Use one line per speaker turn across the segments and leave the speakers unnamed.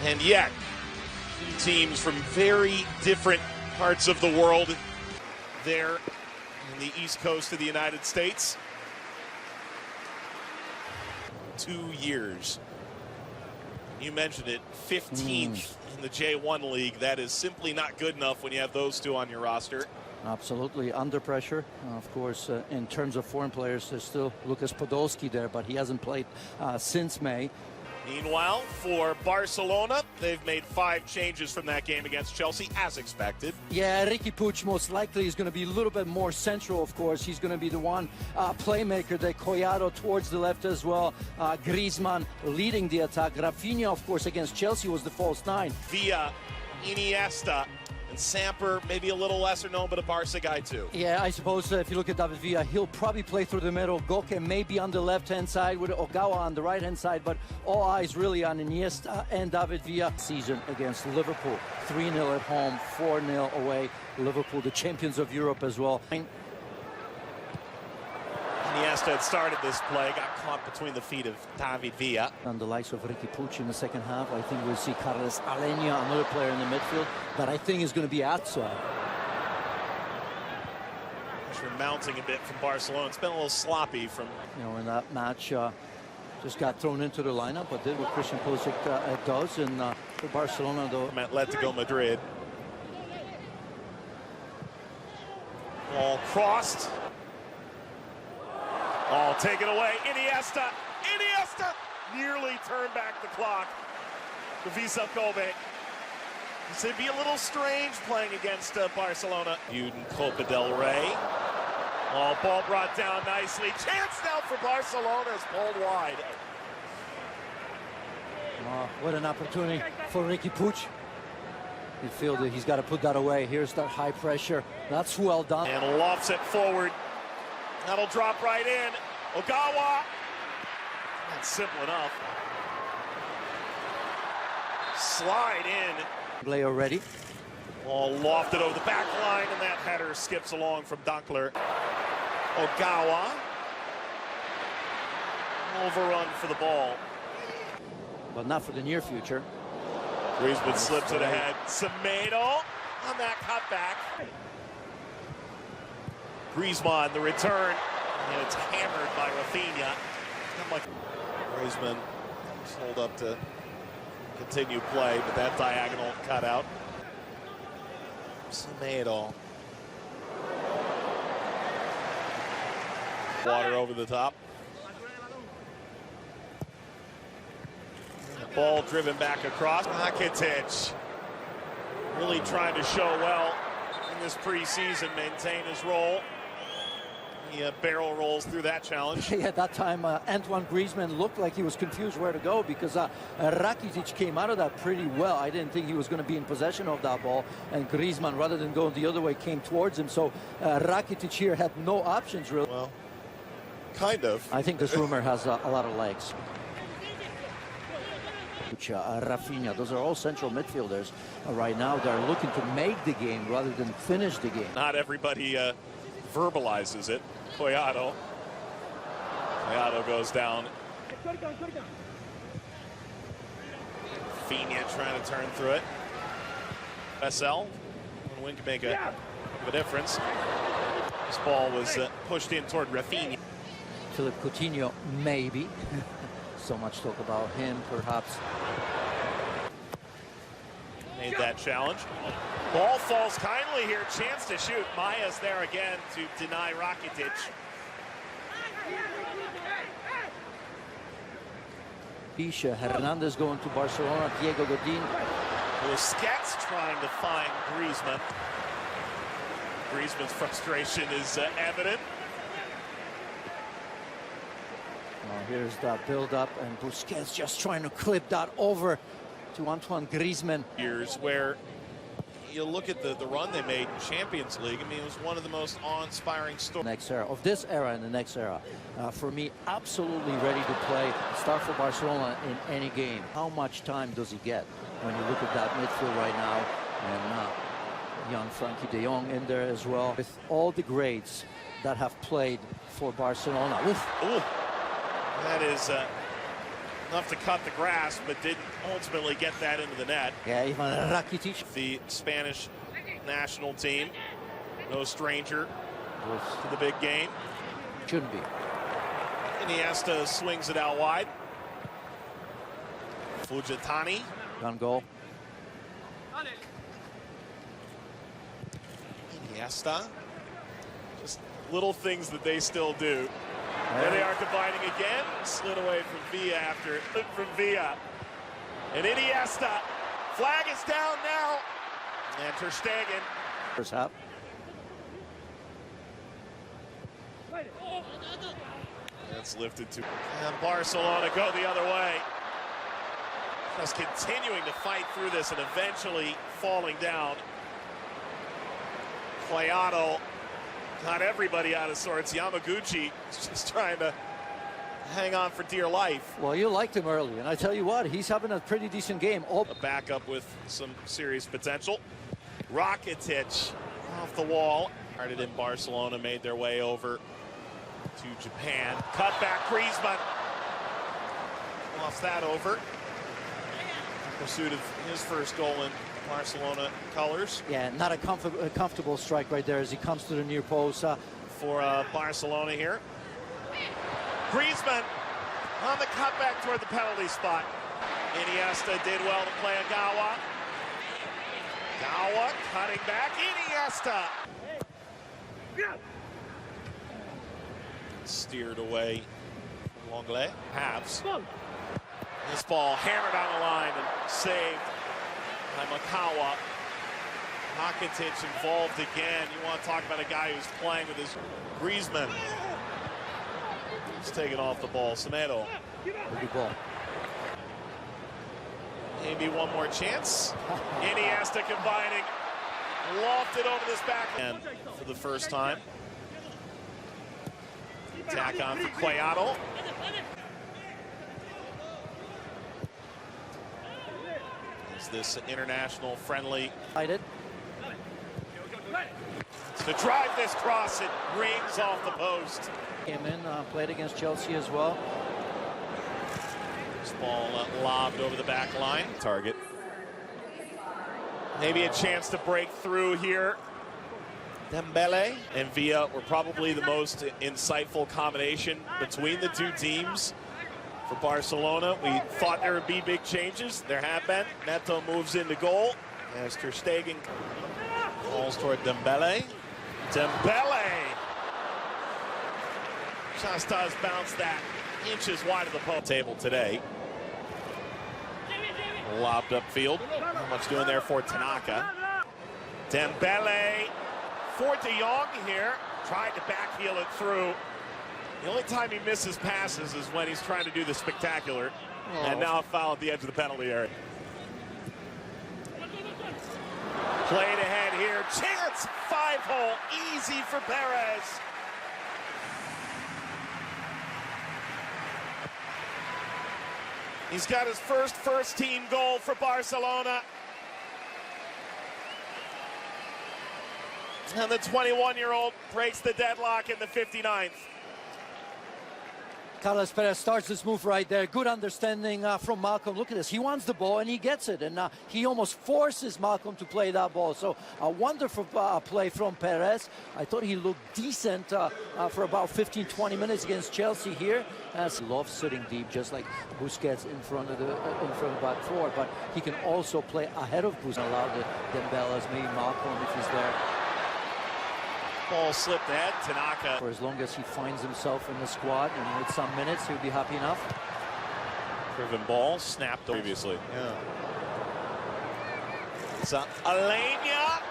And yet, two teams from very different parts of the world there in the East Coast of the United States. 2 years. You mentioned it, 15th in the J1 League. That is simply not good enough when you have those two on your roster.
Absolutely under pressure. Of course, in terms of foreign players, there's still Lukas Podolski there, but he hasn't played since May.
Meanwhile, for Barcelona, they've made 5 changes from that game against Chelsea, as expected.
Yeah, Riqui Puig most likely is going to be a little bit more central, of course. He's going to be the one playmaker. The Collado towards the left as well. Griezmann leading the attack. Rafinha, of course, against Chelsea was the false 9.
Via Iniesta. And Samper, maybe a little lesser known, but a Barca guy too.
Yeah, I suppose if you look at David Villa, he'll probably play through the middle. Goke maybe on the left-hand side with Ogawa on the right-hand side, but all eyes really on Iniesta and David Villa. Season against Liverpool, 3-0 at home, 4-0 away. Liverpool, the champions of Europe as well.
Iniesta had started this play, got caught between the feet of David Villa.
On the likes of Riqui Puig in the second half, I think we'll see Carles Alenia, another player in the midfield, that I think is going to be outside.
Pressure mounting a bit from Barcelona. It's been a little sloppy from...
You know, in that match, just got thrown into the lineup, but did what Christian Pulisic does. And for Barcelona, though...
From Atletico Madrid. Ball crossed. Oh, taken away. Iniesta nearly turned back the clock for Vissel Kobe. It'd be a little strange playing against Barcelona. Viewed in Copa del Rey. Oh, ball brought down nicely. Chance now for Barcelona is pulled wide.
Oh, what an opportunity for Riqui Puig. You feel that he's got to put that away. Here's that high pressure. That's well done.
And lofts it forward. That'll drop right in. Ogawa. That's simple enough. Slide in.
Play already.
All lofted over the back line, and that header skips along from Dunkler. Ogawa. Overrun for the ball.
But not for the near future.
Griezmann slips it ahead. Semedo on that cutback. Griezmann, the return. And it's hammered by Rafinha. Griezmann hold up to continue play, but that diagonal cut out. Semedo. Water over the top. Ball driven back across. Rakitic really trying to show well in this preseason, maintain his role. He barrel rolls through that challenge.
Yeah, at that time, Antoine Griezmann looked like he was confused where to go because Rakitic came out of that pretty well. I didn't think he was going to be in possession of that ball. And Griezmann, rather than going the other way, came towards him. So Rakitic here had no options, really.
Well, kind of.
I think this rumor has a lot of legs. Rafinha, those are all central midfielders. Right now, they're looking to make the game rather than finish the game.
Not everybody verbalizes it. Collado goes down. Rafinha trying to turn through it. Vissel, one win can make a difference. This ball was pushed in toward Rafinha.
Philippe Coutinho, maybe. So much talk about him, perhaps.
Made that challenge. Ball falls kindly here. Chance to shoot. Maya's there again to deny Rakitic.
Pisha, Hernandez going to Barcelona, Diego Godin.
Busquets trying to find Griezmann. Griezmann's frustration is evident.
Here's that build-up, and Busquets just trying to clip that over to Antoine Griezmann.
Years where you look at the run they made in Champions League. I mean, it was one of the most awe-inspiring stories.
Next era, of this era and the next era. For me, absolutely ready to play, start for Barcelona in any game. How much time does he get when you look at that midfield right now? And young Frankie de Jong in there as well. With all the greats that have played for Barcelona.
Oof. That is enough to cut the grass, but didn't ultimately get that into the net.
Yeah, Ivan Rakitic.
The Spanish national team, no stranger to the big game.
Shouldn't be.
Iniesta swings it out wide. Fujitani.
On goal.
Inesta. Just little things that they still do. There they are combining again. Slid away from Villa. And Iniesta. Flag is down now. And Ter Stegen.
First half.
That's lifted to. And Barcelona go the other way. Just continuing to fight through this and eventually falling down. Cuadrado got everybody out of sorts. Yamaguchi is just trying to hang on for dear life.
Well, you liked him early, and I tell you what, he's having a pretty decent game.
A backup with some serious potential. Rakitic off the wall. Started in Barcelona, made their way over to Japan. Cut back, Griezmann. Lost that over. In pursuit of his first goal in Barcelona colors.
Yeah, not a comfortable strike right there as he comes to the near post.
For Barcelona here. Griezmann on the cutback toward the penalty spot. Iniesta did well to play Agawa. Agawa cutting back. Iniesta. Steered away from Longley. Halves. This ball hammered on the line and saved by Makawa. Rakitic involved again. You want to talk about a guy who's playing with his Griezmann. He's taking off the ball. Semedo.
Good ball.
Maybe one more chance. Iniesta combining. Lofted over this backhand for the first time. Attack on for Cuadrado. Is this international friendly? To drive this cross, it rings off the post.
Came in, played against Chelsea as well.
This ball lobbed over the back line. Target. Maybe a chance to break through here. Dembele and Villa were probably the most insightful combination between the two teams. For Barcelona, we thought there would be big changes. There have been. Neto moves into goal as Ter Stegen falls toward Dembele. Dembele! Just does bounce that inches wide of the post table today. Lobbed upfield. Not much doing there for Tanaka. Dembele for De Jong here. Tried to backheel it through. The only time he misses passes is when he's trying to do the spectacular. Oh. And now a foul at the edge of the penalty area. Played ahead here. Chance! 5-hole. Easy for Perez. He's got his first team goal for Barcelona. And the 21-year-old breaks the deadlock in the 59th.
Carlos Perez starts this move right there. Good understanding from Malcolm. Look at this. He wants the ball and he gets it. And he almost forces Malcolm to play that ball. So a wonderful play from Perez. I thought he looked decent for about 15-20 minutes against Chelsea here. He loves sitting deep, just like Busquets in front of the back four. But he can also play ahead of Busquets. Allow the Dembele's, maybe Malcolm if he's there.
Ball slipped ahead. Tanaka.
For as long as he finds himself in the squad and with some minutes, he'll be happy enough.
Driven ball snapped previously. Yeah. It's Alenia.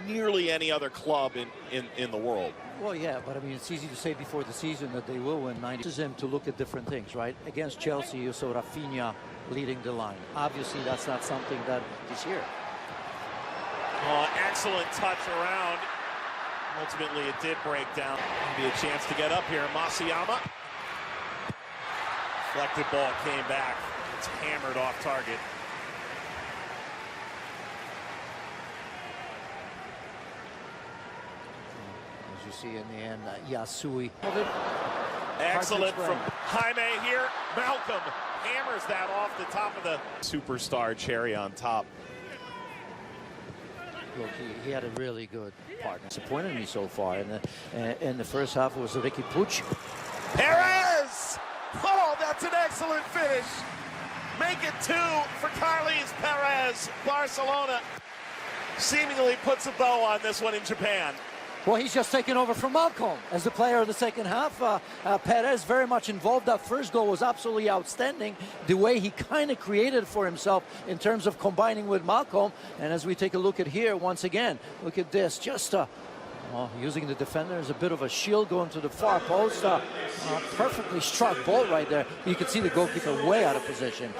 Nearly any other club in the world.
Well, yeah, but I mean, it's easy to say before the season that they will win 90. This is him to look at different things, right? Against Chelsea, you saw Rafinha leading the line. Obviously, that's not something that is here.
Excellent touch around. Ultimately, it did break down. Maybe a chance to get up here. Masayama. Deflected ball came back. It's hammered off target.
As you see in the end, Yasui.
Excellent from Jaime here. Malcolm hammers that off the top of the superstar cherry on top.
Look, he had a really good partner. Disappointed me so far. In the first half, it was Ricky Puig.
Perez! Oh, that's an excellent finish. Make it 2 for Carles Perez. Barcelona seemingly puts a bow on this one in Japan.
Well, he's just taken over from Malcolm as the player of the second half. Perez very much involved. That first goal was absolutely outstanding. The way he kind of created for himself in terms of combining with Malcolm. And as we take a look at here, once again, look at this. Just using the defender as a bit of a shield going to the far post. Perfectly struck ball right there. You can see the goalkeeper way out of position.